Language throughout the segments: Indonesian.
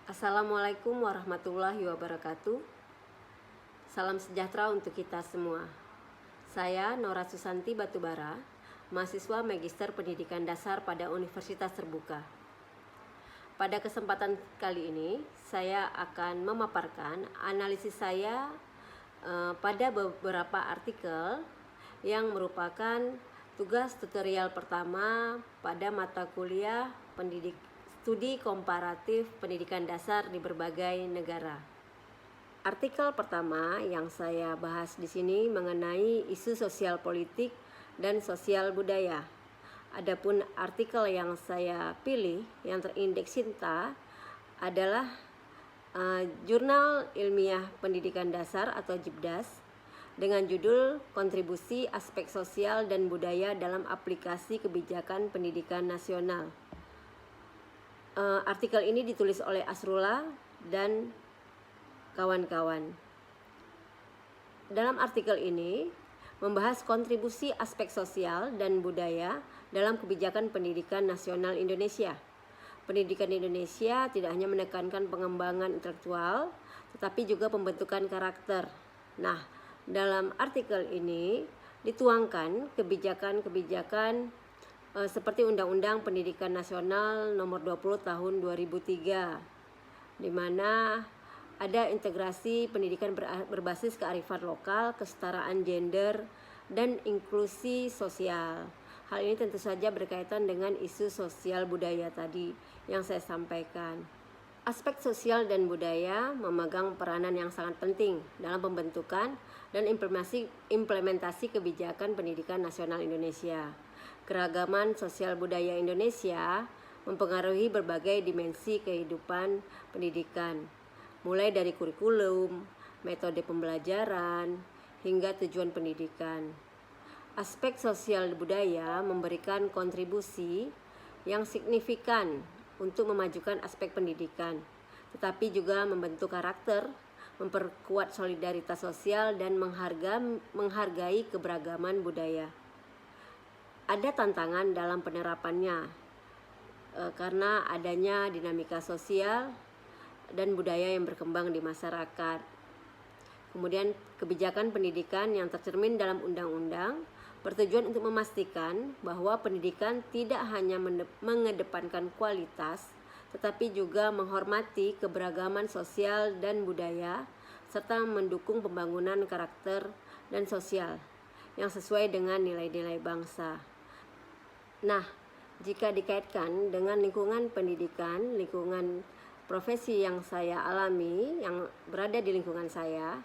Assalamualaikum warahmatullahi wabarakatuh. Salam sejahtera untuk kita semua. Saya Nora Susanti Batubara, mahasiswa Magister Pendidikan Dasar pada Universitas Terbuka. Pada kesempatan kali ini, saya akan memaparkan analisis saya pada beberapa artikel yang merupakan tugas tutorial pertama pada mata kuliah Studi Komparatif Pendidikan Dasar di berbagai negara. Artikel pertama yang saya bahas di sini mengenai isu sosial politik dan sosial budaya. Adapun artikel yang saya pilih yang terindeks Sinta adalah Jurnal Ilmiah Pendidikan Dasar atau JIPDAS dengan judul Kontribusi Aspek Sosial dan Budaya dalam Aplikasi Kebijakan Pendidikan Nasional. Artikel ini ditulis oleh Asrullah dan kawan-kawan. Dalam artikel ini membahas kontribusi aspek sosial dan budaya dalam kebijakan pendidikan nasional Indonesia. Pendidikan Indonesia tidak hanya menekankan pengembangan intelektual, tetapi juga pembentukan karakter. Nah, dalam artikel ini dituangkan kebijakan-kebijakan seperti Undang-Undang Pendidikan Nasional Nomor 20 Tahun 2003, di mana ada integrasi pendidikan berbasis kearifan lokal, kesetaraan gender, dan inklusi sosial. Hal ini tentu saja berkaitan dengan isu sosial budaya tadi yang saya sampaikan. Aspek sosial dan budaya memegang peranan yang sangat penting dalam pembentukan dan implementasi kebijakan pendidikan nasional Indonesia. Keragaman sosial budaya Indonesia mempengaruhi berbagai dimensi kehidupan pendidikan, mulai dari kurikulum, metode pembelajaran, hingga tujuan pendidikan. Aspek sosial budaya memberikan kontribusi yang signifikan untuk memajukan aspek pendidikan, tetapi juga membentuk karakter, memperkuat solidaritas sosial, dan menghargai keberagaman budaya. Ada tantangan dalam penerapannya karena adanya dinamika sosial dan budaya yang berkembang di masyarakat. Kemudian kebijakan pendidikan yang tercermin dalam undang-undang bertujuan untuk memastikan bahwa pendidikan tidak hanya mengedepankan kualitas, tetapi juga menghormati keberagaman sosial dan budaya, serta mendukung pembangunan karakter dan sosial yang sesuai dengan nilai-nilai bangsa. Nah, jika dikaitkan dengan lingkungan pendidikan, lingkungan profesi yang saya alami, yang berada di lingkungan saya,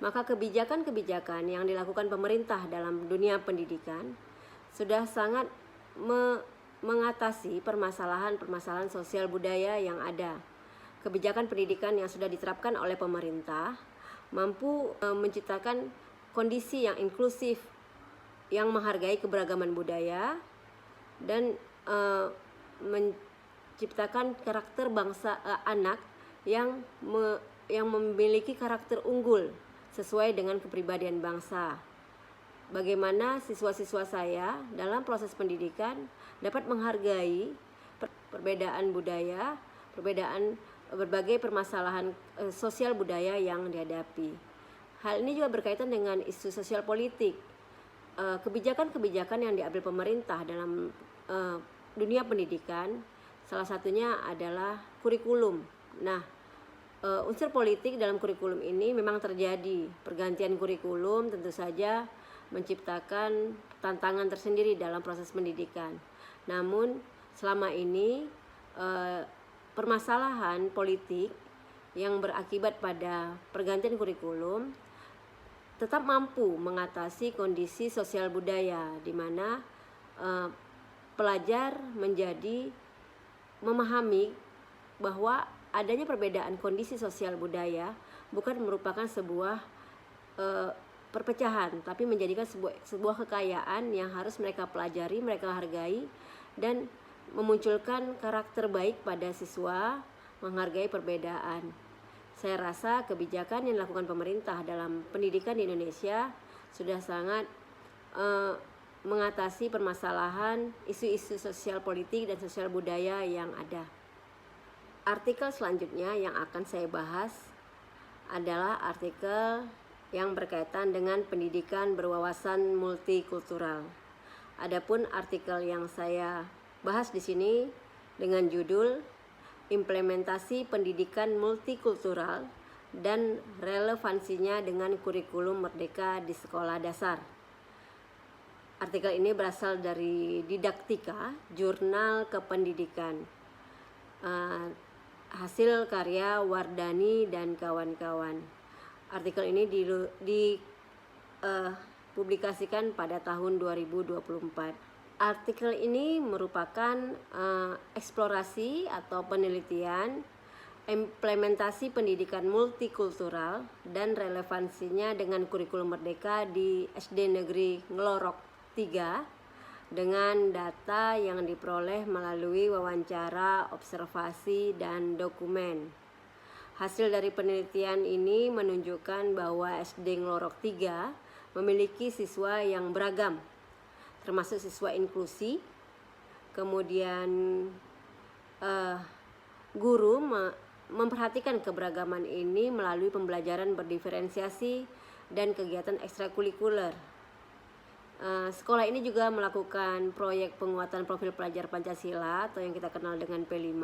maka kebijakan-kebijakan yang dilakukan pemerintah dalam dunia pendidikan sudah sangat mengatasi permasalahan-permasalahan sosial budaya yang ada. Kebijakan pendidikan yang sudah diterapkan oleh pemerintah mampu menciptakan kondisi yang inklusif, yang menghargai keberagaman budaya, dan menciptakan karakter bangsa anak yang memiliki karakter unggul sesuai dengan kepribadian bangsa. Bagaimana siswa-siswa saya dalam proses pendidikan dapat menghargai perbedaan budaya, berbagai permasalahan sosial budaya yang dihadapi. Hal ini juga berkaitan dengan isu sosial politik. Kebijakan-kebijakan yang diambil pemerintah dalam dunia pendidikan, salah satunya adalah kurikulum. Nah, unsur politik dalam kurikulum ini memang terjadi. Pergantian kurikulum tentu saja menciptakan tantangan tersendiri dalam proses pendidikan. Namun selama ini permasalahan politik yang berakibat pada pergantian kurikulum tetap mampu mengatasi kondisi sosial budaya, di mana pelajar menjadi memahami bahwa adanya perbedaan kondisi sosial budaya bukan merupakan sebuah perpecahan, tapi menjadikan sebuah kekayaan yang harus mereka pelajari, mereka hargai, dan memunculkan karakter baik pada siswa, menghargai perbedaan. Saya rasa kebijakan yang dilakukan pemerintah dalam pendidikan di Indonesia sudah sangat mengatasi permasalahan isu-isu sosial politik dan sosial budaya yang ada. Artikel selanjutnya yang akan saya bahas adalah artikel yang berkaitan dengan pendidikan berwawasan multikultural. Adapun artikel yang saya bahas di sini dengan judul Implementasi Pendidikan Multikultural dan Relevansinya dengan Kurikulum Merdeka di Sekolah Dasar. Artikel ini berasal dari Didaktika, Jurnal Kependidikan, hasil karya Wardani dan kawan-kawan. Artikel ini dipublikasikan pada tahun 2024. Artikel ini merupakan eksplorasi atau penelitian implementasi pendidikan multikultural dan relevansinya dengan kurikulum merdeka di SD Negeri Nglorok 3 dengan data yang diperoleh melalui wawancara, observasi, dan dokumen. Hasil dari penelitian ini menunjukkan bahwa SD Nglorok 3 memiliki siswa yang beragam, termasuk siswa inklusi. Kemudian guru memperhatikan keberagaman ini melalui pembelajaran berdiferensiasi dan kegiatan ekstrakurikuler. Sekolah ini juga melakukan proyek penguatan profil pelajar Pancasila atau yang kita kenal dengan P5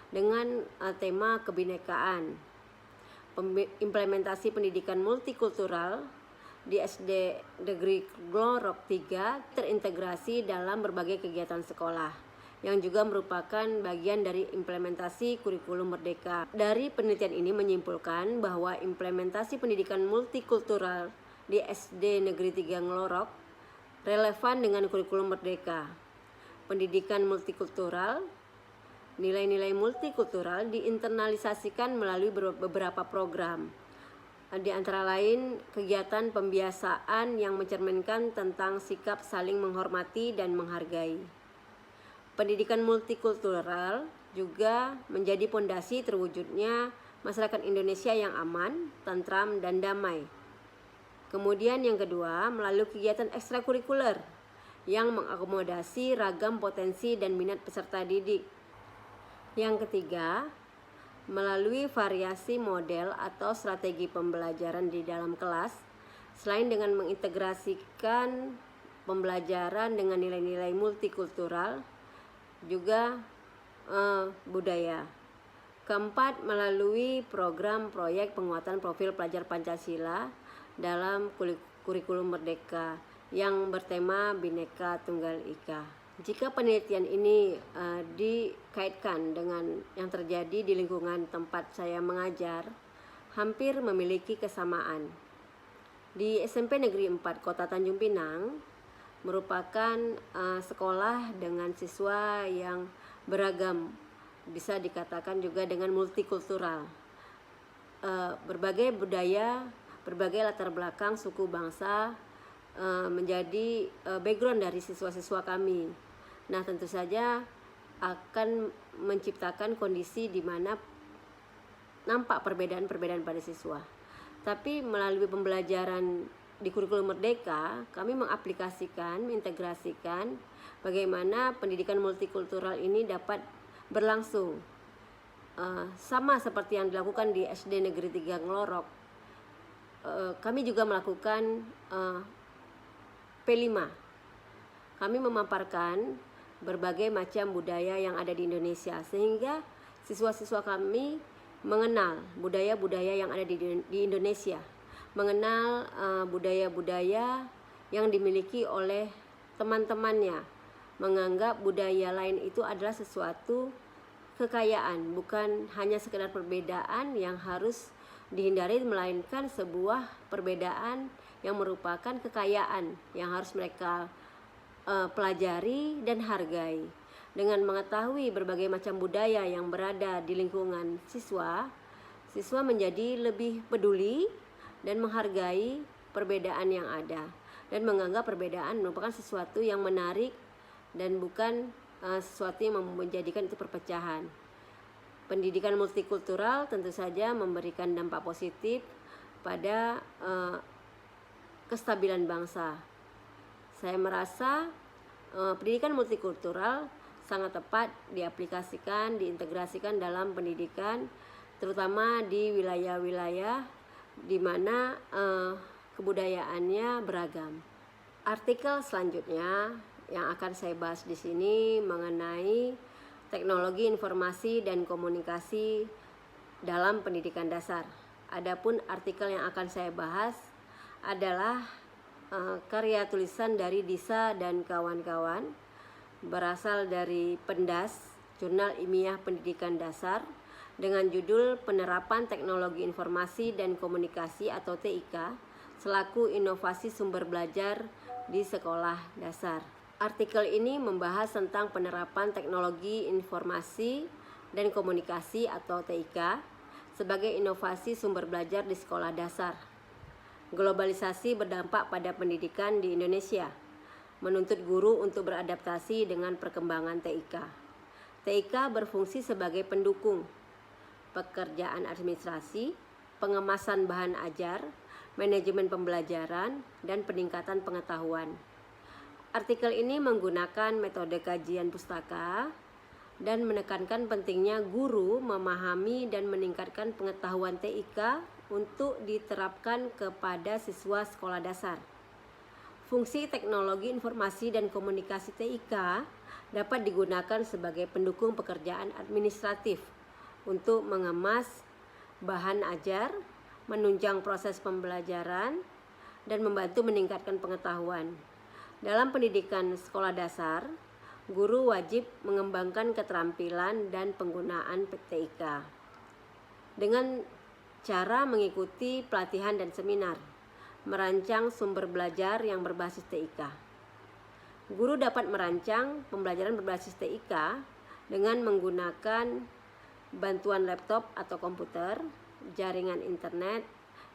dengan tema kebinekaan. Implementasi pendidikan multikultural di SD Negeri Nglorok 3 terintegrasi dalam berbagai kegiatan sekolah yang juga merupakan bagian dari implementasi kurikulum merdeka. Dari penelitian ini menyimpulkan bahwa implementasi pendidikan multikultural di SD Negeri 3 Nglorok relevan dengan kurikulum merdeka. Pendidikan multikultural, nilai-nilai multikultural diinternalisasikan melalui beberapa program. Di antara lain kegiatan pembiasaan yang mencerminkan tentang sikap saling menghormati dan menghargai. Pendidikan multikultural juga menjadi pondasi terwujudnya masyarakat Indonesia yang aman, tentram, dan damai. Kemudian yang kedua, melalui kegiatan ekstrakurikuler yang mengakomodasi ragam potensi dan minat peserta didik. Yang ketiga, melalui variasi model atau strategi pembelajaran di dalam kelas, selain dengan mengintegrasikan pembelajaran dengan nilai-nilai multikultural, juga budaya. Keempat, melalui program proyek penguatan profil pelajar Pancasila dalam kurikulum merdeka yang bertema Bhinneka Tunggal Ika. Jika penelitian ini dikaitkan dengan yang terjadi di lingkungan tempat saya mengajar, hampir memiliki kesamaan. Di SMP Negeri 4 Kota Tanjung Pinang merupakan sekolah dengan siswa yang beragam, bisa dikatakan juga dengan multikultural. Berbagai budaya, berbagai latar belakang suku bangsa menjadi background dari siswa-siswa kami. Nah, tentu saja akan menciptakan kondisi di mana nampak perbedaan-perbedaan pada siswa. Tapi melalui pembelajaran di kurikulum merdeka, kami mengaplikasikan, mengintegrasikan bagaimana pendidikan multikultural ini dapat berlangsung. Sama seperti yang dilakukan di SD Negeri 3 Nglorok, kami juga melakukan P5. Kami memaparkan berbagai macam budaya yang ada di Indonesia, sehingga siswa-siswa kami mengenal budaya-budaya yang ada di Indonesia, mengenal budaya-budaya yang dimiliki oleh teman-temannya, menganggap budaya lain itu adalah sesuatu kekayaan, bukan hanya sekedar perbedaan yang harus dihindari, melainkan sebuah perbedaan yang merupakan kekayaan yang harus mereka pelajari dan hargai. Dengan mengetahui berbagai macam budaya yang berada di lingkungan siswa, siswa menjadi lebih peduli dan menghargai perbedaan yang ada, dan menganggap perbedaan merupakan sesuatu yang menarik dan bukan sesuatu yang menjadikan itu perpecahan. Pendidikan multikultural tentu saja memberikan dampak positif pada kestabilan bangsa. Saya merasa pendidikan multikultural sangat tepat diaplikasikan, diintegrasikan dalam pendidikan, terutama di wilayah-wilayah di mana kebudayaannya beragam. Artikel selanjutnya yang akan saya bahas di sini mengenai teknologi informasi dan komunikasi dalam pendidikan dasar. Adapun artikel yang akan saya bahas adalah karya tulisan dari Disa dan kawan-kawan, berasal dari Pendas, Jurnal Ilmiah Pendidikan Dasar, dengan judul Penerapan Teknologi Informasi dan Komunikasi atau TIK selaku inovasi sumber belajar di sekolah dasar. Artikel ini membahas tentang penerapan teknologi informasi dan komunikasi atau TIK sebagai inovasi sumber belajar di sekolah dasar. Globalisasi berdampak pada pendidikan di Indonesia, menuntut guru untuk beradaptasi dengan perkembangan TIK. TIK berfungsi sebagai pendukung pekerjaan administrasi, pengemasan bahan ajar, manajemen pembelajaran, dan peningkatan pengetahuan. Artikel ini menggunakan metode kajian pustaka dan menekankan pentingnya guru memahami dan meningkatkan pengetahuan TIK untuk diterapkan kepada siswa sekolah dasar. Fungsi teknologi informasi dan komunikasi TIK dapat digunakan sebagai pendukung pekerjaan administratif untuk mengemas bahan ajar, menunjang proses pembelajaran, dan membantu meningkatkan pengetahuan. Dalam pendidikan sekolah dasar, guru wajib mengembangkan keterampilan dan penggunaan TIK dengan cara mengikuti pelatihan dan seminar, merancang sumber belajar yang berbasis TIK. Guru dapat merancang pembelajaran berbasis TIK dengan menggunakan bantuan laptop atau komputer, jaringan internet,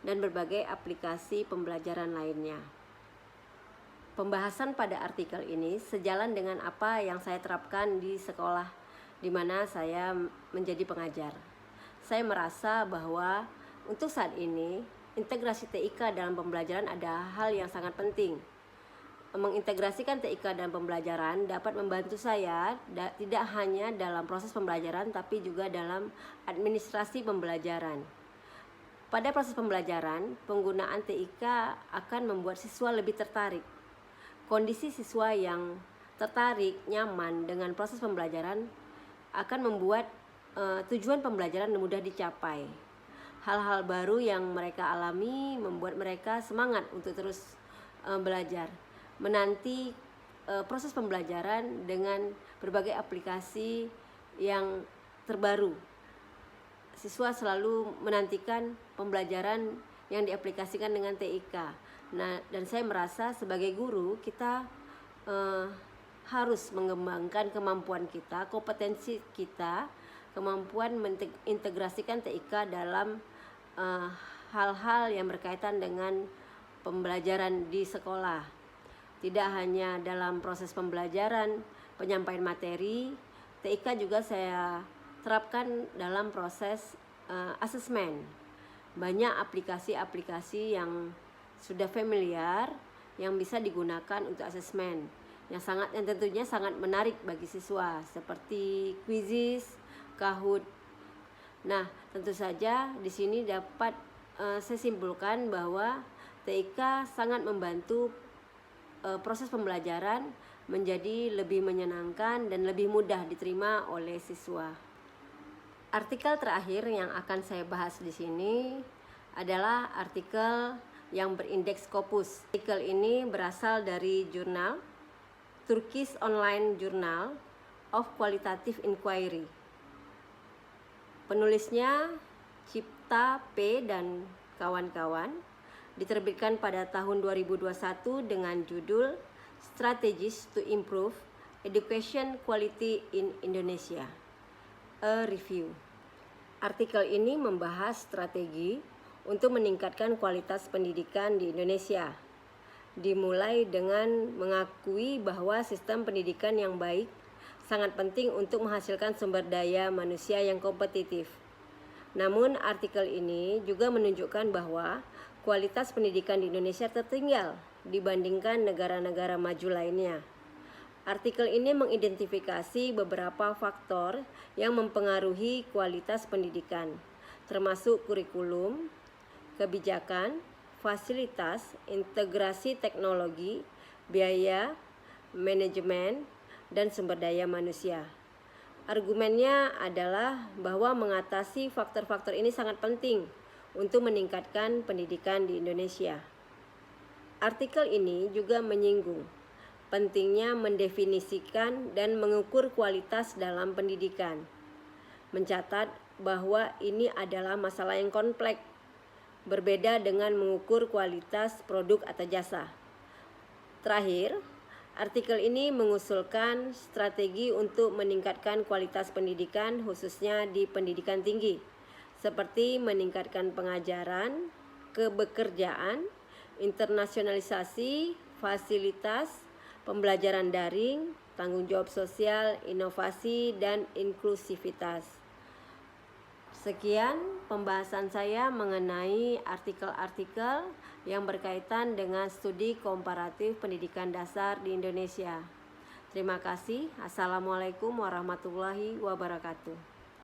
dan berbagai aplikasi pembelajaran lainnya. Pembahasan pada artikel ini sejalan dengan apa yang saya terapkan di sekolah di mana saya menjadi pengajar. Saya merasa bahwa untuk saat ini integrasi TIK dalam pembelajaran ada hal yang sangat penting. Mengintegrasikan TIK dalam pembelajaran dapat membantu saya tidak hanya dalam proses pembelajaran tapi juga dalam administrasi pembelajaran. Pada proses pembelajaran, penggunaan TIK akan membuat siswa lebih tertarik. Kondisi siswa yang tertarik, nyaman dengan proses pembelajaran akan membuat tujuan pembelajaran mudah dicapai. Hal-hal baru yang mereka alami membuat mereka semangat untuk terus belajar, menanti proses pembelajaran dengan berbagai aplikasi yang terbaru. Siswa selalu menantikan pembelajaran yang diaplikasikan dengan TIK. Nah, dan saya merasa sebagai guru kita harus mengembangkan kemampuan kita, kompetensi kita, kemampuan mengintegrasikan TIK dalam hal-hal yang berkaitan dengan pembelajaran di sekolah. Tidak hanya dalam proses pembelajaran, penyampaian materi, TIK juga saya terapkan dalam proses asesmen. Banyak aplikasi-aplikasi yang sudah familiar yang bisa digunakan untuk asesmen yang tentunya sangat menarik bagi siswa seperti Quizizz, Kahoot. Nah, tentu saja di sini dapat saya simpulkan bahwa TIK sangat membantu proses pembelajaran menjadi lebih menyenangkan dan lebih mudah diterima oleh siswa. Artikel terakhir yang akan saya bahas di sini adalah artikel yang berindeks Scopus. Artikel ini berasal dari jurnal Turkish Online Journal of Qualitative Inquiry. Penulisnya Cipta P dan kawan-kawan, diterbitkan pada tahun 2021 dengan judul Strategies to Improve Education Quality in Indonesia, a Review. Artikel ini membahas strategi untuk meningkatkan kualitas pendidikan di Indonesia, dimulai dengan mengakui bahwa sistem pendidikan yang baik sangat penting untuk menghasilkan sumber daya manusia yang kompetitif. Namun artikel ini juga menunjukkan bahwa kualitas pendidikan di Indonesia tertinggal dibandingkan negara-negara maju lainnya. Artikel ini mengidentifikasi beberapa faktor yang mempengaruhi kualitas pendidikan, termasuk kurikulum, kebijakan, fasilitas, integrasi teknologi, biaya, manajemen, dan sumber daya manusia. Argumennya adalah bahwa mengatasi faktor-faktor ini sangat penting untuk meningkatkan pendidikan di Indonesia. Artikel ini juga menyinggung pentingnya mendefinisikan dan mengukur kualitas dalam pendidikan. Mencatat bahwa ini adalah masalah yang kompleks, berbeda dengan mengukur kualitas produk atau jasa. Terakhir, artikel ini mengusulkan strategi untuk meningkatkan kualitas pendidikan khususnya di pendidikan tinggi, seperti meningkatkan pengajaran, kebekerjaan, internasionalisasi, fasilitas, pembelajaran daring, tanggung jawab sosial, inovasi, dan inklusivitas. Sekian pembahasan saya mengenai artikel-artikel yang berkaitan dengan studi komparatif pendidikan dasar di Indonesia. Terima kasih. Assalamualaikum warahmatullahi wabarakatuh.